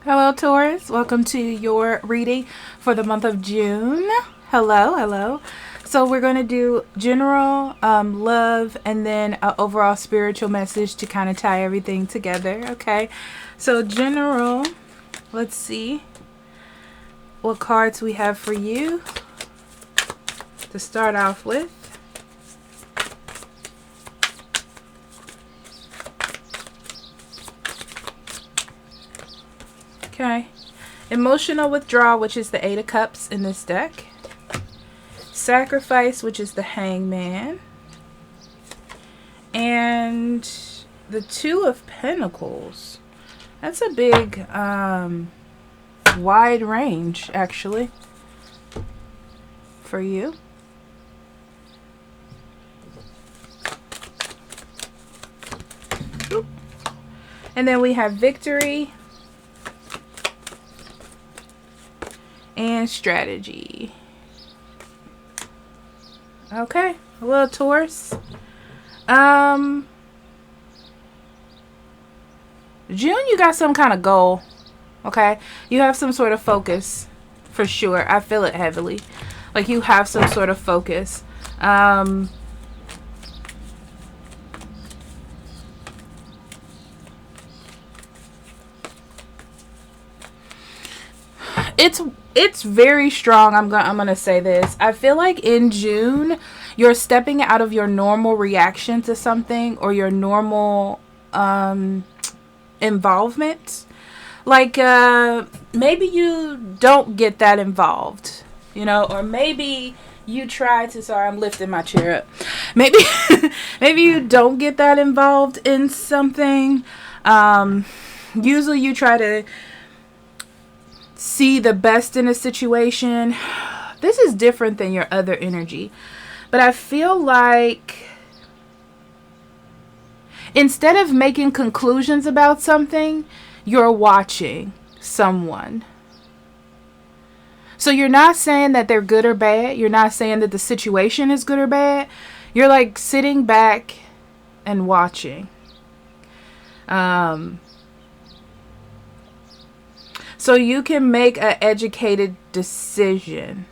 Hello, Taurus. Welcome to your reading for the month of June. Hello, hello. So we're going to do general love and then an overall spiritual message to kind of tie everything together. Okay. So general, let's see what cards we have for you to start off with. Okay. Emotional withdrawal, which is the Eight of Cups in this deck. Sacrifice, which is the Hangman. And the Two of Pentacles. That's a big, wide range, actually, for you. Oop. And then we have victory and strategy. Okay, a little Taurus. June, you got some kind of goal. Okay, you have some sort of focus for sure. I feel it heavily. Like you have some sort of focus. It's very strong. I'm gonna say this. I feel like in June you're stepping out of your normal reaction to something or your normal involvement. Like maybe you don't get that involved, you know, or maybe you try to. Sorry, I'm lifting my chair up. Maybe maybe you don't get that involved in something. Usually you try to see the best in a situation. This is different than your other energy. But I feel like instead of making conclusions about something, you're watching someone. So you're not saying that they're good or bad. You're not saying that the situation is good or bad. You're like sitting back and watching. So you can make an educated decision.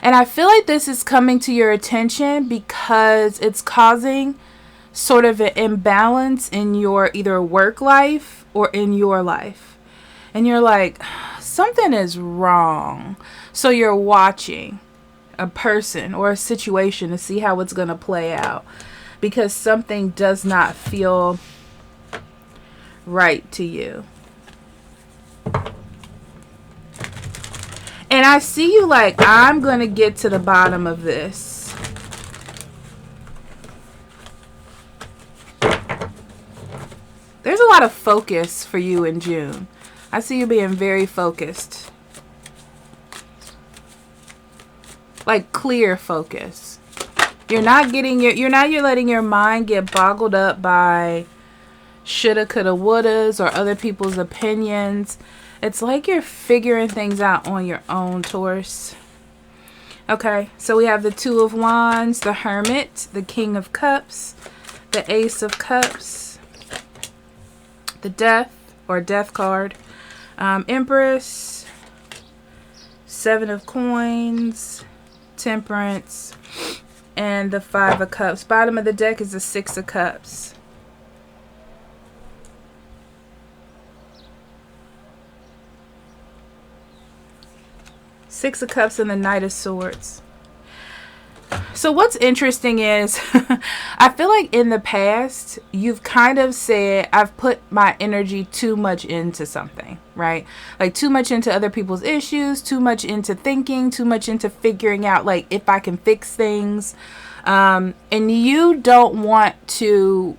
And I feel like this is coming to your attention because it's causing sort of an imbalance in your either work life or in your life. And you're like, something is wrong. So you're watching a person or a situation to see how it's going to play out because something does not feel right to you. And I see you like, I'm going to get to the bottom of this. There's a lot of focus for you in June. I see you being very focused. Like clear focus. You're not letting your mind get boggled up by shoulda, coulda, wouldas or other people's opinions. It's like you're figuring things out on your own, Taurus. Okay, so we have the Two of Wands, the Hermit, the King of Cups, the Ace of Cups, the Death or Death card, Empress, Seven of Coins, Temperance, and the Five of Cups. Bottom of the deck is the Six of Cups. Six of Cups and the Knight of Swords. So what's interesting is I feel like in the past you've kind of said I've put my energy too much into something, right? Like too much into other people's issues, too much into thinking, too much into figuring out like if I can fix things. And you don't want to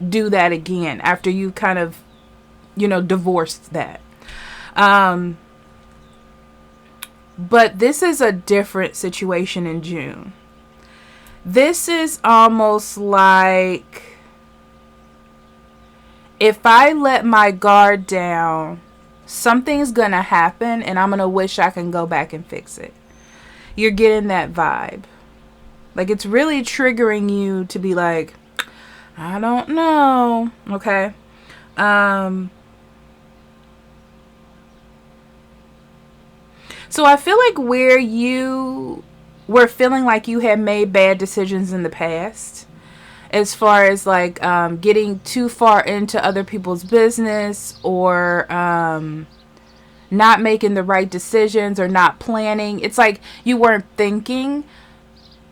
do that again after you kind of, you know, divorced that. But this is a different situation in June. This is almost like if I let my guard down, something's going to happen and I'm going to wish I can go back and fix it. You're getting that vibe. Like it's really triggering you to be like, I don't know. Okay. So I feel like where you were feeling like you had made bad decisions in the past, as far as like getting too far into other people's business, or not making the right decisions, or not planning. It's like you weren't thinking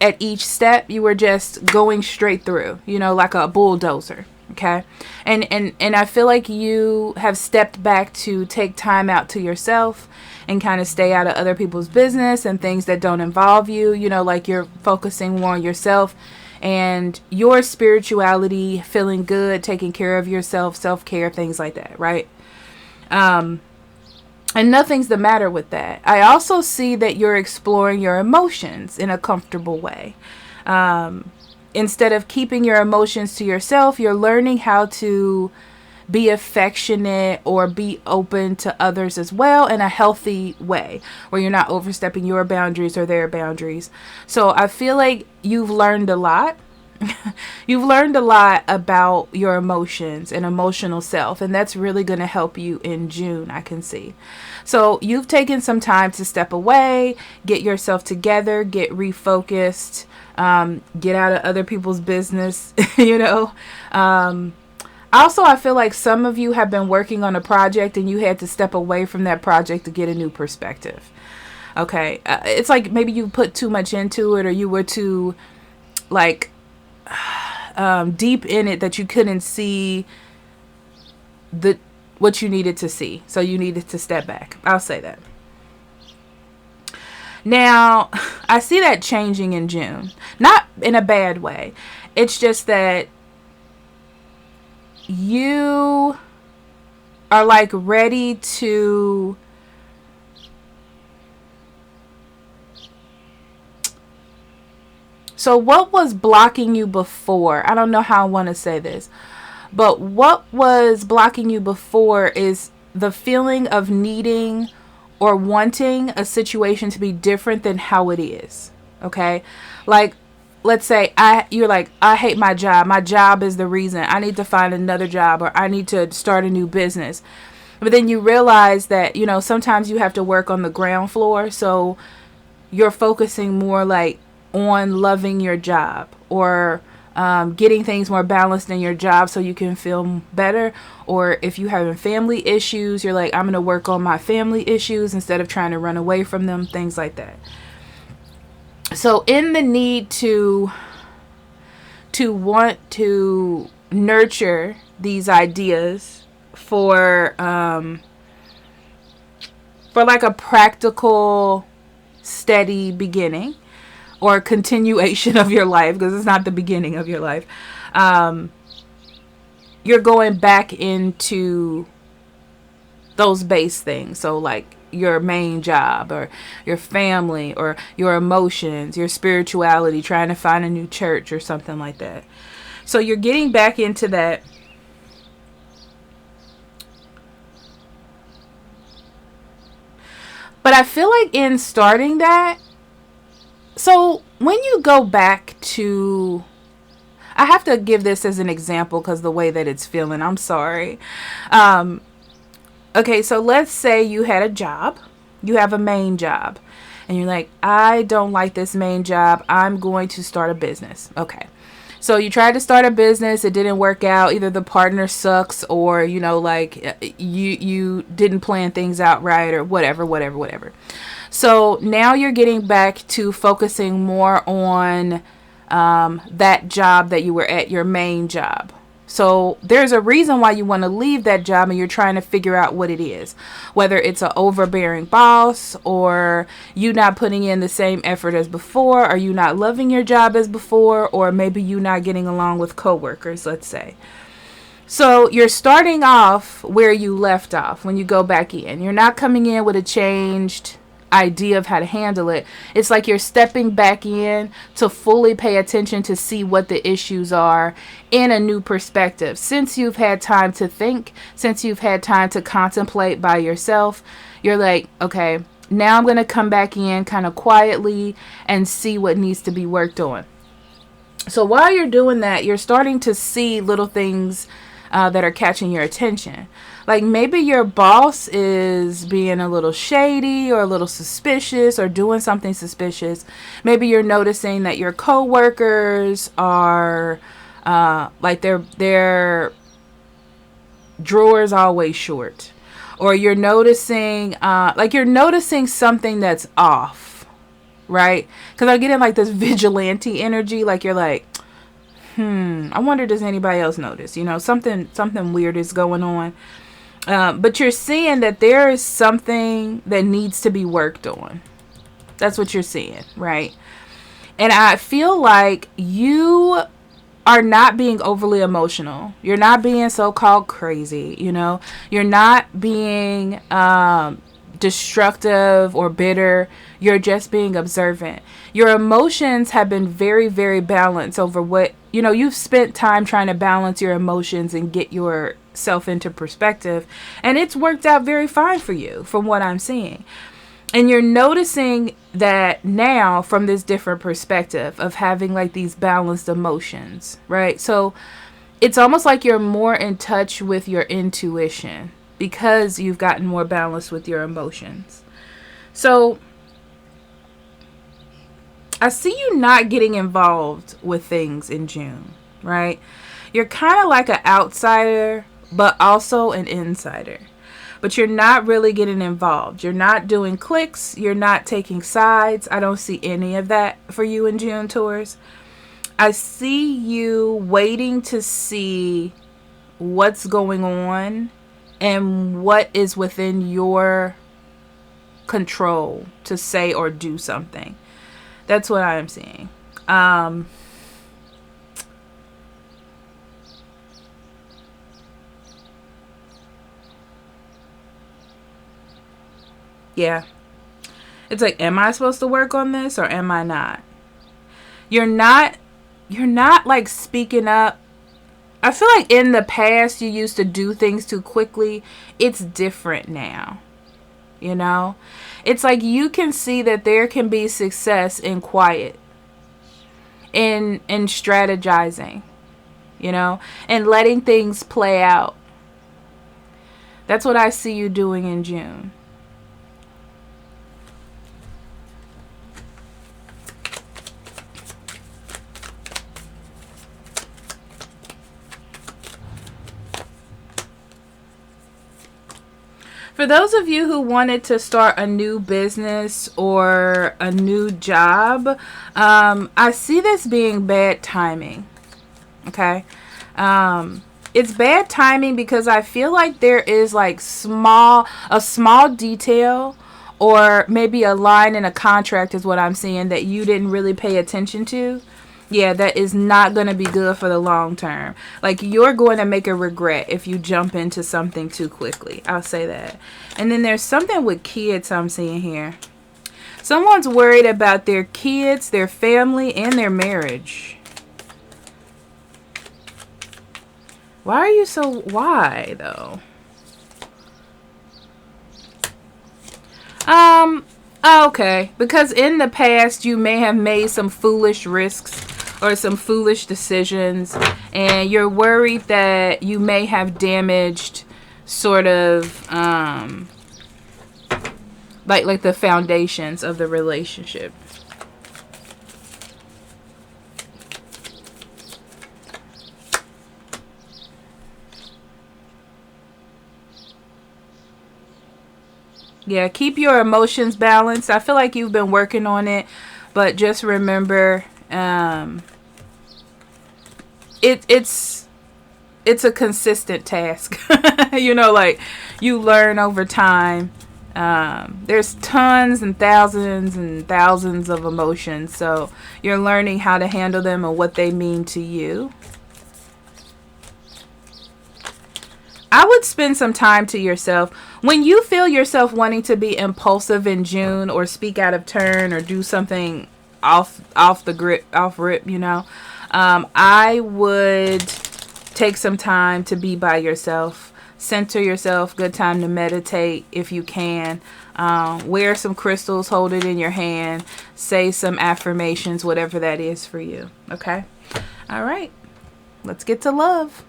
at each step. You were just going straight through, like a bulldozer. Okay. And I feel like you have stepped back to take time out to yourself and kind of stay out of other people's business and things that don't involve you. Like you're focusing more on yourself and your spirituality, feeling good, taking care of yourself, self-care, things like that, right? And nothing's the matter with that. I also see that you're exploring your emotions in a comfortable way. Instead of keeping your emotions to yourself, you're learning how to be affectionate or be open to others as well in a healthy way, where you're not overstepping your boundaries or their boundaries. So I feel like you've learned a lot. You've learned a lot about your emotions and emotional self, and that's really going to help you in June, I can see. So you've taken some time to step away, get yourself together, get refocused, get out of other people's business, Also, I feel like some of you have been working on a project and you had to step away from that project to get a new perspective. Okay. It's like maybe you put too much into it, or you were too deep in it that you couldn't see what you needed to see. So you needed to step back. I'll say that. Now, I see that changing in June. Not in a bad way. It's just that you are like ready to so what was blocking you before? I don't know how I want to say this, but what was blocking you before is the feeling of needing or wanting a situation to be different than how it is. Okay? Like, let's say you're like, I hate my job. My job is the reason. I need to find another job, or I need to start a new business. But then you realize that, sometimes you have to work on the ground floor. So you're focusing more like on loving your job, or getting things more balanced in your job so you can feel better. Or if you're having family issues, you're like, I'm going to work on my family issues instead of trying to run away from them, things like that. So in the need to want to nurture these ideas for like a practical, steady beginning or continuation of your life, because it's not the beginning of your life, you're going back into those base things. So like your main job, or your family, or your emotions, your spirituality, trying to find a new church or something like that. So you're getting back into that. But I feel like in starting that, so when you go back to, I have to give this as an example because the way that it's feeling, I'm sorry. Okay, so let's say you had a job, you have a main job, and you're like, I don't like this main job, I'm going to start a business. Okay, so you tried to start a business, it didn't work out, either the partner sucks, or, you didn't plan things out right, or whatever. So now you're getting back to focusing more on that job that you were at, your main job. So there's a reason why you want to leave that job, and you're trying to figure out what it is. Whether it's an overbearing boss, or you not putting in the same effort as before, or you not loving your job as before, or maybe you not getting along with coworkers, let's say. So you're starting off where you left off when you go back in. You're not coming in with a changed idea of how to handle it. It's like you're stepping back in to fully pay attention to see what the issues are in a new perspective. Since you've had time to think, since you've had time to contemplate by yourself, you're like, okay, now I'm going to come back in kind of quietly and see what needs to be worked on. So while you're doing that, you're starting to see little things that are catching your attention. Like maybe your boss is being a little shady or a little suspicious or doing something suspicious. Maybe you're noticing that your coworkers are like their drawers always short, or you're noticing something that's off, right? Because I'm getting like this vigilante energy, like you're like, I wonder, does anybody else notice? You know, something weird is going on. But you're seeing that there is something that needs to be worked on. That's what you're seeing, right? And I feel like you are not being overly emotional. You're not being so-called crazy, you know? You're not being destructive or bitter. You're just being observant. Your emotions have been very, very balanced over what, you know, you've spent time trying to balance your emotions and get yourself into perspective. And it's worked out very fine for you from what I'm seeing. And you're noticing that now from this different perspective of having like these balanced emotions, right? So it's almost like you're more in touch with your intuition because you've gotten more balanced with your emotions. So I see you not getting involved with things in June, right? You're kind of like an outsider, but also an insider. But you're not really getting involved. You're not doing clicks. You're not taking sides. I don't see any of that for you in June, Taurus. I see you waiting to see what's going on and what is within your control to say or do something. That's what I am seeing. Yeah. It's like, am I supposed to work on this or am I not? You're not like speaking up. I feel like in the past you used to do things too quickly. It's different now. You know? It's like you can see that there can be success in quiet. In strategizing. You know? And letting things play out. That's what I see you doing in June. For those of you who wanted to start a new business or a new job, I see this being bad timing. Okay? It's bad timing because I feel like there is like a small detail or maybe a line in a contract is what I'm seeing that you didn't really pay attention to. Yeah, that is not going to be good for the long term. Like, you're going to make a regret if you jump into something too quickly. I'll say that. And then there's something with kids I'm seeing here. Someone's worried about their kids, their family, and their marriage. Why, though? Okay. Because in the past, you may have made some foolish risks or some foolish decisions, and you're worried that you may have damaged sort of like the foundations of the relationship. Yeah, keep your emotions balanced. I feel like you've been working on it, but just remember it's a consistent task. You know, like you learn over time. There's tons and thousands of emotions, so you're learning how to handle them and what they mean to you. I would spend some time to yourself. When you feel yourself wanting to be impulsive in June or speak out of turn or do something off rip, you know, I would take some time to be by yourself. Center yourself. Good time to meditate if you can. Wear some crystals. Hold it in your hand. Say some affirmations, whatever that is for you. Okay? All right. Let's get to love.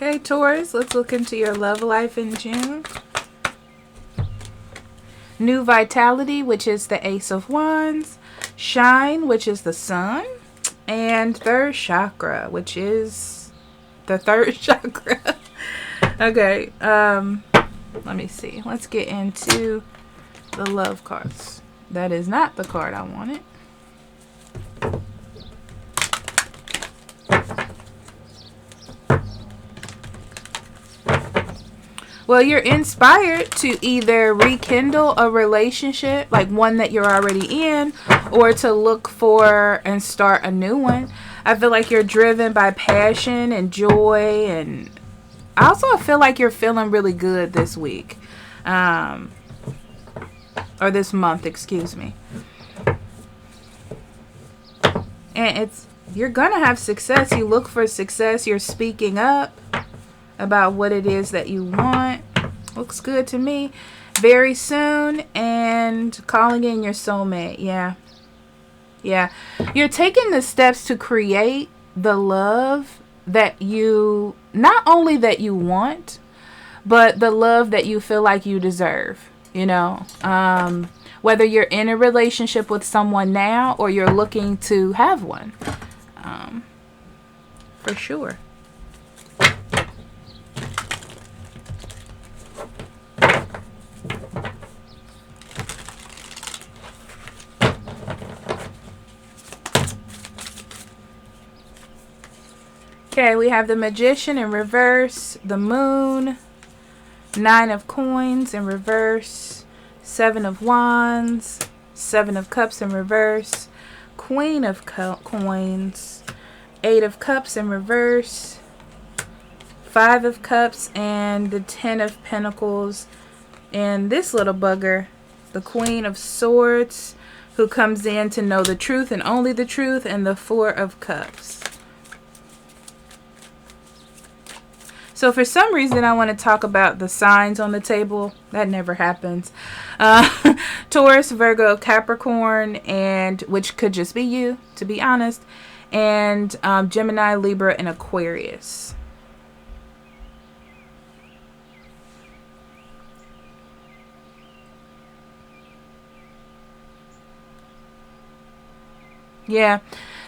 Okay, Taurus, let's look into your love life in June. New Vitality, which is the Ace of Wands. Shine, which is the Sun. And third chakra, which is the third chakra. Okay, let me see. Let's get into the love cards. That is not the card I wanted. Well, you're inspired to either rekindle a relationship, like one that you're already in, or to look for and start a new one. I feel like you're driven by passion and joy, and I also feel like you're feeling really good this week. Or this month, excuse me. And you're going to have success. You look for success. You're speaking up about what it is that you want. Looks good to me. Very soon, and calling in your soulmate. Yeah. You're taking the steps to create the love that you, not only that you want, but the love that you feel like you deserve. You know, whether you're in a relationship with someone now or you're looking to have one, for sure. Okay, we have the Magician in reverse, the Moon, 9 of Coins in reverse, 7 of Wands, 7 of Cups in reverse, Queen of Coins, 8 of Cups in reverse, 5 of Cups, and the 10 of Pentacles. And this little bugger, the Queen of Swords, who comes in to know the truth and only the truth, and the 4 of Cups. So for some reason, I want to talk about the signs on the table. That never happens. Taurus, Virgo, Capricorn, and which could just be you, to be honest. And Gemini, Libra, and Aquarius. Yeah.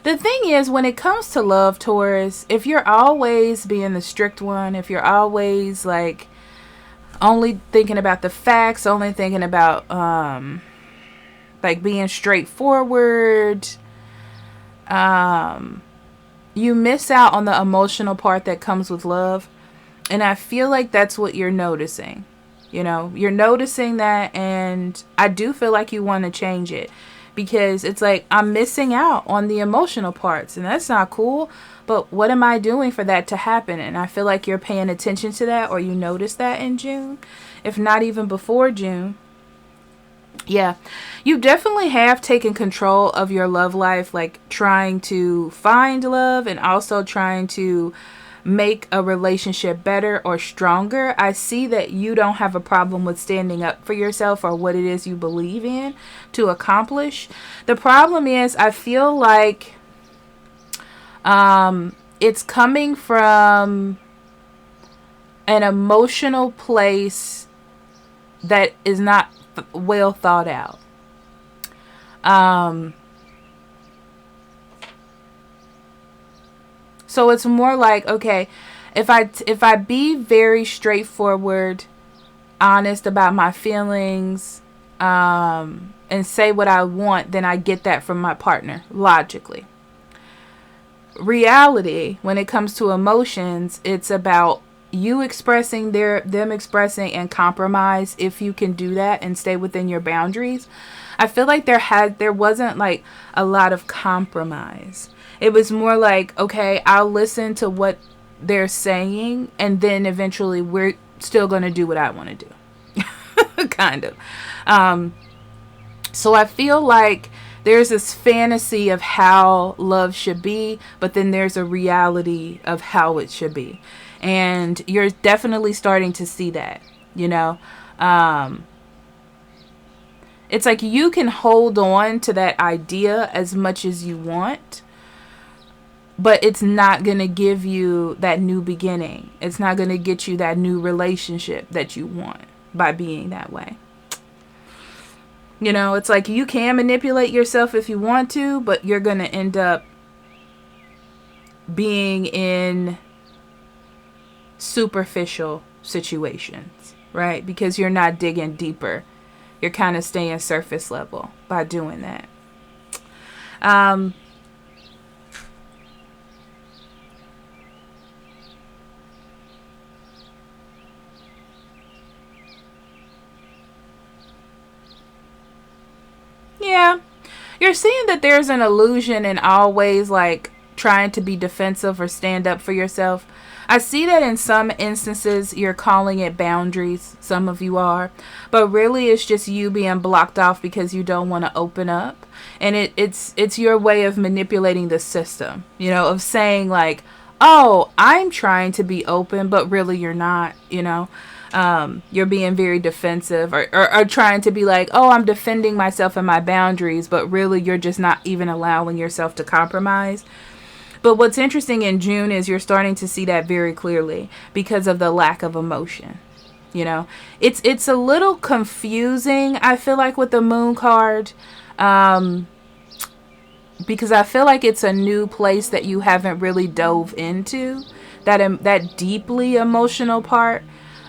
The thing is, when it comes to love, Taurus, if you're always being the strict one, if you're always like only thinking about the facts, only thinking about like being straightforward, you miss out on the emotional part that comes with love. And I feel like that's what you're noticing. You know, you're noticing that, and I do feel like you want to change it. Because it's like, I'm missing out on the emotional parts, and that's not cool. But what am I doing for that to happen? And I feel like you're paying attention to that, or you notice that in June, if not even before June. Yeah, you definitely have taken control of your love life, like trying to find love and also trying to make a relationship better or stronger. I see that you don't have a problem with standing up for yourself or what it is you believe in to accomplish. The problem is, I feel like it's coming from an emotional place that is not well thought out. So it's more like, okay, if I be very straightforward, honest about my feelings, and say what I want, then I get that from my partner, logically. Reality, when it comes to emotions, it's about you expressing, them expressing, and compromise, if you can do that and stay within your boundaries. I feel like there wasn't like a lot of compromise. It was more like, okay, I'll listen to what they're saying, and then eventually we're still going to do what I want to do. Kind of. So I feel like there's this fantasy of how love should be, but then there's a reality of how it should be. And you're definitely starting to see that, you know. It's like you can hold on to that idea as much as you want, but it's not going to give you that new beginning. It's not going to get you that new relationship that you want by being that way. You know, it's like you can manipulate yourself if you want to, but you're going to end up being in superficial situations, right? Because you're not digging deeper. You're kind of staying surface level by doing that. Yeah. You're seeing that there's an illusion in always like trying to be defensive or stand up for yourself. I see that in some instances you're calling it boundaries. Some of you are. But really it's just you being blocked off because you don't want to open up. And it's your way of manipulating the system, you know, of saying like, oh, I'm trying to be open, but really you're not, you know. You're being very defensive or trying to be like, oh, I'm defending myself and my boundaries, but really you're just not even allowing yourself to compromise. But what's interesting in June is you're starting to see that very clearly because of the lack of emotion. You know, it's a little confusing, I feel like, with the moon card, because I feel like it's a new place that you haven't really dove into, that deeply emotional part.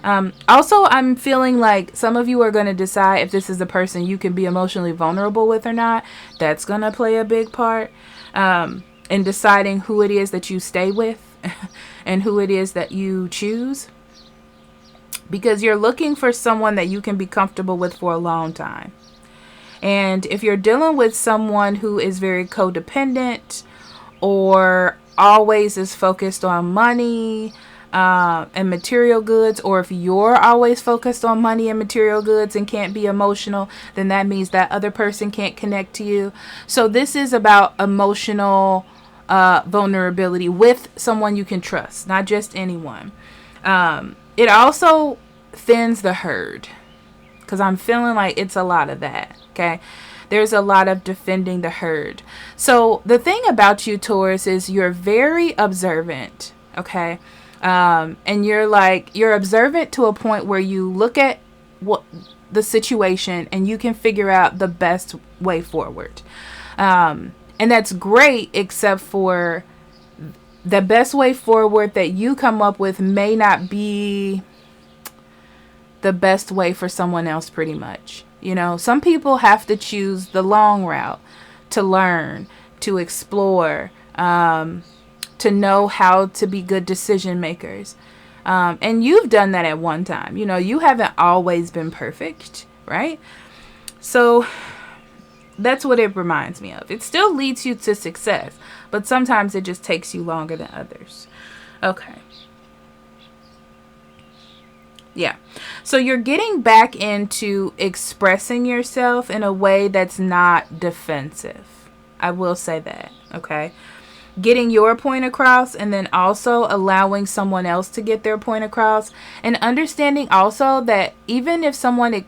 Also, I'm feeling like some of you are going to decide if this is the person you can be emotionally vulnerable with or not. That's going to play a big part in deciding who it is that you stay with and who it is that you choose. Because you're looking for someone that you can be comfortable with for a long time. And if you're dealing with someone who is very codependent or always is focused on money, and material goods, or if you're always focused on money and material goods and can't be emotional, then that means that other person can't connect to you. So this is about emotional vulnerability with someone you can trust, not just anyone. It also thins the herd, because I'm feeling like it's a lot of that. Okay, there's a lot of defending the herd. So the thing about you, Taurus, is you're very observant. Okay. And you're observant to a point where you look at what the situation and you can figure out the best way forward. And that's great, except for the best way forward that you come up with may not be the best way for someone else, pretty much. You know, some people have to choose the long route to learn, to explore, to know how to be good decision makers. And you've done that at one time. You know, you haven't always been perfect, right? So that's what it reminds me of. It still leads you to success, but sometimes it just takes you longer than others. Okay. Yeah. So you're getting back into expressing yourself in a way that's not defensive. I will say that. Okay. Getting your point across, and then also allowing someone else to get their point across, and understanding also that even if someone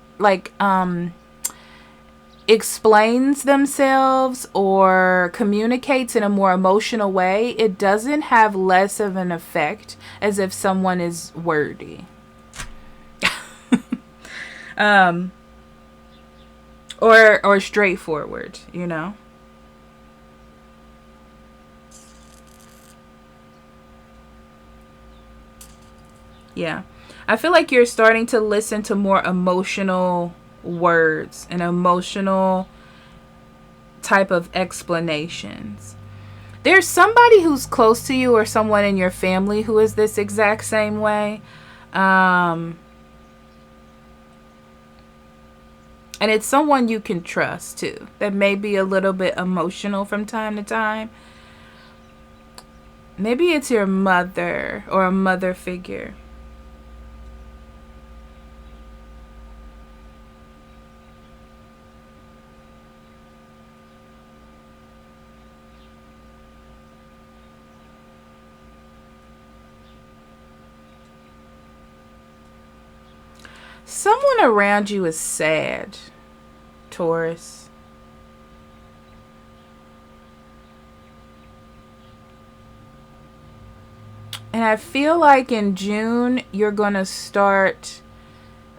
explains themselves or communicates in a more emotional way, it doesn't have less of an effect as if someone is wordy. Or straightforward, you know. Yeah. I feel like you're starting to listen to more emotional words and emotional type of explanations. There's somebody who's close to you or someone in your family who is this exact same way. And it's someone you can trust too, that may be a little bit emotional from time to time. Maybe it's your mother or a mother figure. Someone around you is sad, Taurus. And I feel like in June, you're going to start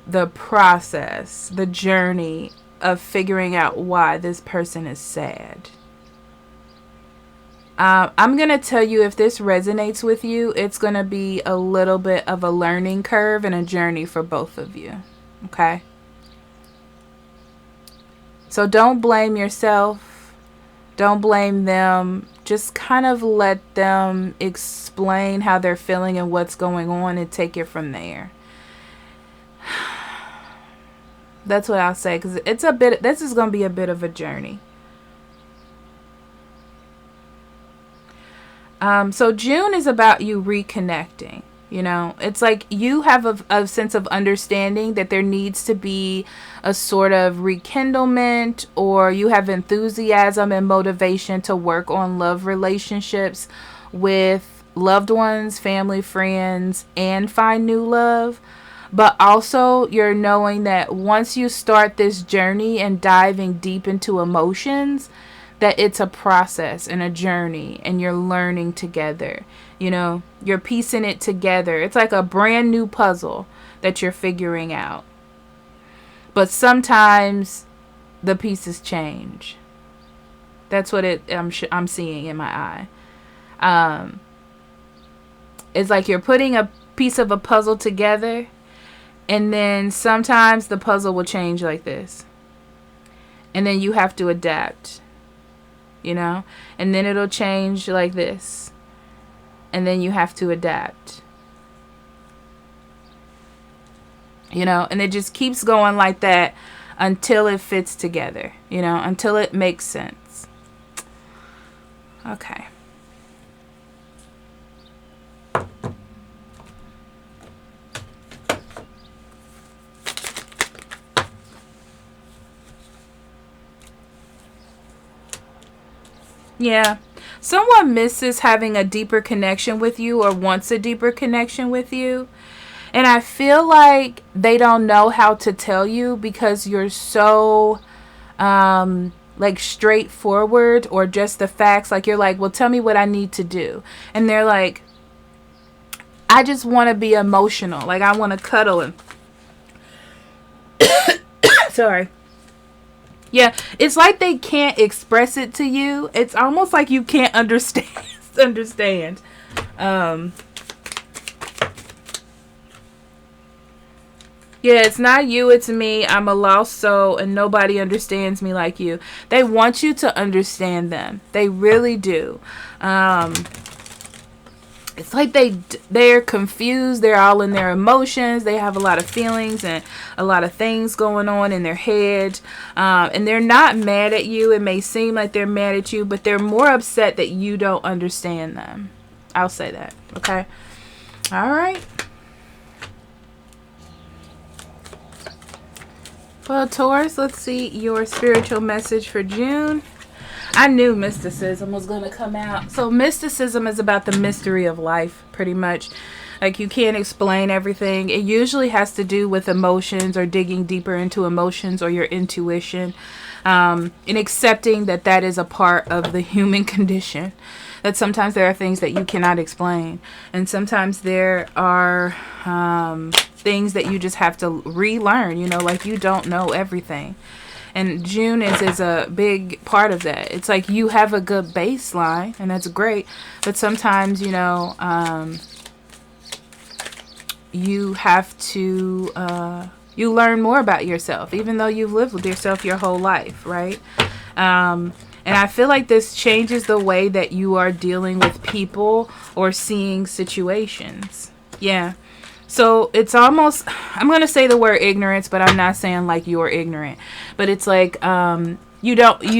the process, the journey of figuring out why this person is sad. I'm going to tell you, if this resonates with you, it's going to be a little bit of a learning curve and a journey for both of you. Okay? So don't blame yourself. Don't blame them. Just kind of let them explain how they're feeling and what's going on and take it from there. That's what I'll say, because this is going to be a bit of a journey. So June is about you reconnecting. You know, it's like you have a sense of understanding that there needs to be a sort of rekindlement, or you have enthusiasm and motivation to work on love relationships with loved ones, family, friends, and find new love. But also you're knowing that once you start this journey and diving deep into emotions, that it's a process and a journey, and you're learning together. You know, you're piecing it together. It's like a brand new puzzle that you're figuring out. But sometimes the pieces change. That's what I'm seeing in my eye. It's like you're putting a piece of a puzzle together, and then sometimes the puzzle will change like this. And then you have to adapt. You know, and then it'll change like this, and then you have to adapt. You know, and it just keeps going like that until it fits together, you know, until it makes sense. Okay. Yeah. Someone misses having a deeper connection with you, or wants a deeper connection with you. And I feel like they don't know how to tell you, because you're so like straightforward, or just the facts. Like you're like, well, tell me what I need to do. And they're like, I just want to be emotional. Like I want to cuddle and sorry. Yeah, it's like they can't express it to you. It's almost like you can't understand. Yeah, it's not you, it's me. I'm a lost soul, and nobody understands me like you. They want you to understand them. They really do. It's like they're confused. They're all in their emotions. They have a lot of feelings and a lot of things going on in their head. And they're not mad at you. It may seem like they're mad at you, but they're more upset that you don't understand them. I'll say that. Okay? All right. Well, Taurus, let's see your spiritual message for June. I knew mysticism was going to come out. So mysticism is about the mystery of life, pretty much. Like you can't explain everything. It usually has to do with emotions, or digging deeper into emotions, or your intuition. And accepting that that is a part of the human condition. That sometimes there are things that you cannot explain. And sometimes there are things that you just have to relearn. You know, like you don't know everything. And June is a big part of that. It's like you have a good baseline, and that's great. But sometimes, you know, you have to, you learn more about yourself, even though you've lived with yourself your whole life, right? And I feel like this changes the way that you are dealing with people or seeing situations. Yeah. So it's almost, I'm going to say the word ignorance, but I'm not saying like you're ignorant. But it's like you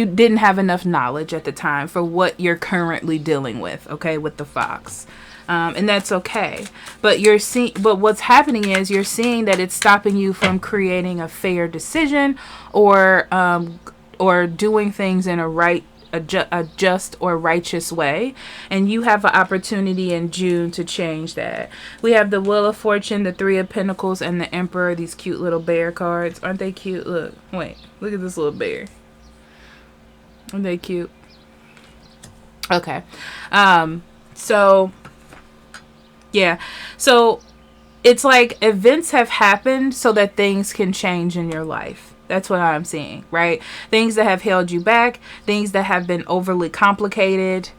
didn't have enough knowledge at the time for what you're currently dealing with, okay, with the fox. And that's okay. But but what's happening is you're seeing that it's stopping you from creating a fair decision, or doing things in a just or righteous way, and you have an opportunity in June to change that. We have the Wheel of Fortune, the Three of Pentacles, and the Emperor. These cute little bear cards. Aren't they cute? Look at this little bear. Aren't they cute? Okay. So Yeah. So it's like events have happened so that things can change in your life. That's what I'm seeing, right? Things that have held you back, things that have been overly complicated,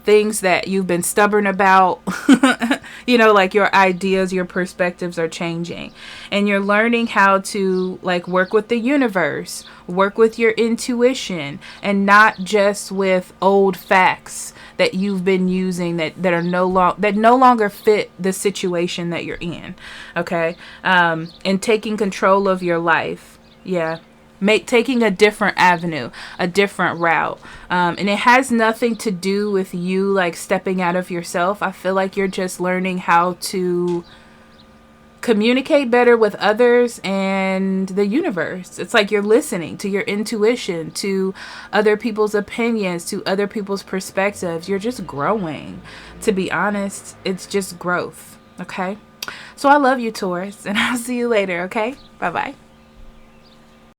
things that you've been stubborn about. You know, like your ideas, your perspectives are changing. And you're learning how to like work with the universe, work with your intuition, and not just with old facts that you've been using that are no longer fit the situation that you're in. Okay? And taking control of your life. Yeah. Taking a different avenue, a different route. And it has nothing to do with you like stepping out of yourself. I feel like you're just learning how to communicate better with others and the universe. It's like you're listening to your intuition, to other people's opinions, to other people's perspectives. You're just growing. To be honest, it's just growth. Okay? So I love you, Taurus, and I'll see you later, okay? Bye-bye.